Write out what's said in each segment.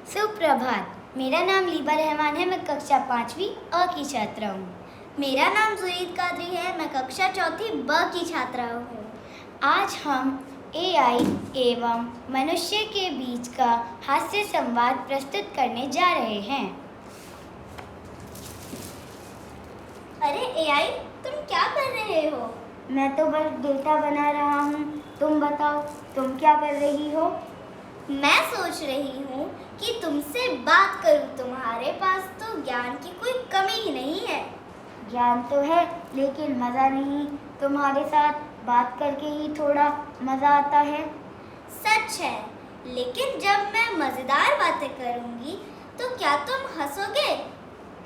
सुप्रभात। मेरा नाम लीबा रहमान है। मैं कक्षा 5वीं अ की छात्रा हूँ। मेरा नाम जुईद कादरी है। मैं कक्षा 4th ब की छात्रा हूँ। आज हम एआई एवं मनुष्य के बीच का हास्य संवाद प्रस्तुत करने जा रहे हैं। अरे एआई, तुम क्या कर रहे हो? मैं तो बस डेटा बना रहा हूँ। तुम बताओ, तुम क्या कर रही हो? मैं सोच रही हूँ कि तुमसे बात करूँ। तुम्हारे पास तो ज्ञान की कोई कमी ही नहीं है। ज्ञान तो है, लेकिन मज़ा नहीं। तुम्हारे साथ बात करके ही थोड़ा मज़ा आता है। सच है, लेकिन जब मैं मज़ेदार बातें करूँगी तो क्या तुम हंसोगे?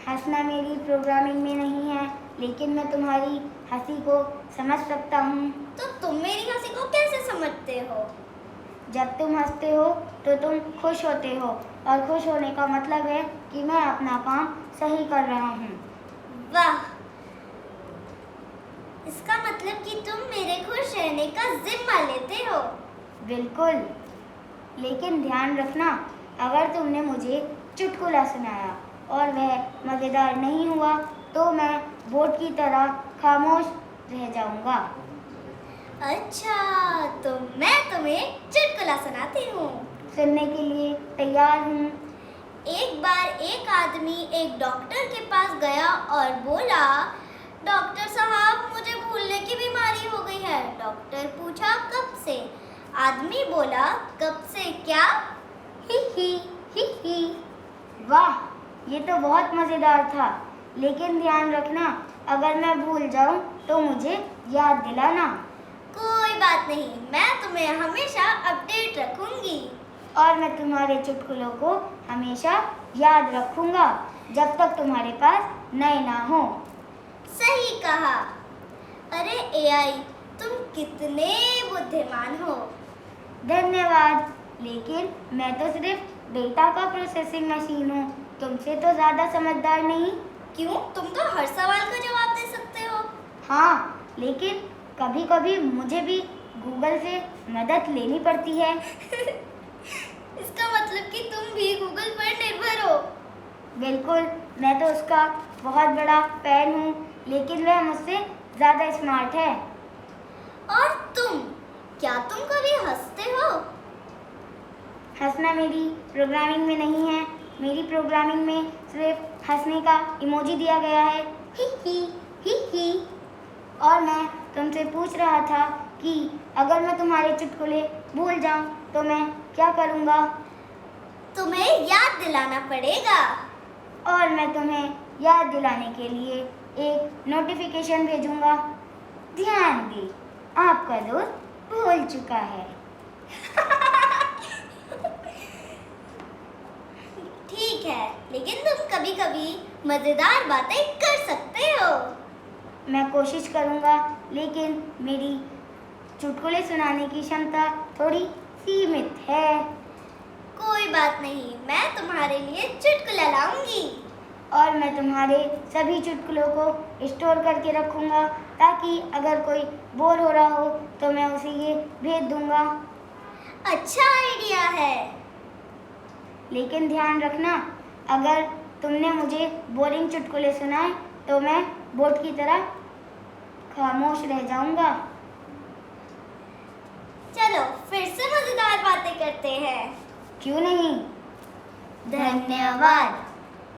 हंसना मेरी प्रोग्रामिंग में नहीं है, लेकिन मैं तुम्हारी हंसी को समझ सकता हूँ। तो तुम मेरी हंसी को कैसे समझते हो? जब तुम हंसते हो तो तुम खुश होते हो, और खुश होने का मतलब है कि मैं अपना काम सही कर रहा हूँ। वाह, इसका मतलब कि तुम मेरे खुश रहने का जिम्मा लेते हो। बिल्कुल, लेकिन ध्यान रखना, अगर तुमने मुझे चुटकुला सुनाया और वह मज़ेदार नहीं हुआ तो मैं बोर्ड की तरह खामोश रह जाऊंगा। अच्छा, तो मैं तुम्हें चुटकुला सुनाती हूँ। सुनने के लिए तैयार हूँ। एक बार एक आदमी एक डॉक्टर के पास गया और बोला, डॉक्टर साहब, मुझे भूलने की बीमारी हो गई है। डॉक्टर पूछा, कब से? आदमी बोला, कब से क्या? ही ही। वाह, ये तो बहुत मज़ेदार था, लेकिन ध्यान रखना, अगर मैं भूल जाऊं तो मुझे याद दिलाना। कोई बात नहीं, मैं तुम्हें हमेशा अपडेट रखूंगी। और मैं तुम्हारे चुटकुलों को हमेशा याद रखूंगा, जब तक तुम्हारे पास नए ना हो। सही कहा। अरे एआई, तुम कितने बुद्धिमान हो। धन्यवाद, लेकिन मैं तो सिर्फ डेटा का प्रोसेसिंग मशीन हूँ। तुमसे तो ज़्यादा समझदार नहीं। क्यों? तुम तो हर सवाल का जवाब दे सकते हो। हाँ, लेकिन कभी कभी मुझे भी गूगल से मदद लेनी पड़ती है। इसका मतलब कि तुम भी गूगल पर निर्भर हो। बिल्कुल, मैं तो उसका बहुत बड़ा फैन हूँ, लेकिन वह मुझसे ज़्यादा स्मार्ट है। और तुम, क्या तुम कभी हंसते हो? हंसना मेरी प्रोग्रामिंग में नहीं है। मेरी प्रोग्रामिंग में सिर्फ हंसने का इमोजी दिया गया है, ही। और मैं तुमसे पूछ रहा था कि अगर मैं तुम्हारे चुटकुले भूल जाऊं तो मैं क्या करूँगा? तुम्हें याद दिलाना पड़ेगा। और मैं तुम्हें याद दिलाने के लिए एक नोटिफिकेशन भेजूंगा। ध्यान दें, आपका दोस्त भूल चुका है। ठीक है, लेकिन तुम कभी कभी मजेदार बातें कर सकते हो। मैं कोशिश करूंगा, लेकिन मेरी चुटकुले सुनाने की क्षमता थोड़ी सीमित है। कोई बात नहीं, मैं तुम्हारे लिए चुटकुला लाऊंगी। और मैं तुम्हारे सभी चुटकुलों को स्टोर करके रखूंगा, ताकि अगर कोई बोर हो रहा हो तो मैं उसे ये भेज दूंगा। अच्छा आइडिया है। लेकिन ध्यान रखना, अगर तुमने मुझे बोरिंग चुटकुले सुनाए तो मैं बोर्ड की तरह खामोश रह जाऊंगा। चलो फिर से मजेदार बातें करते हैं। क्यों नहीं? धन्यवाद।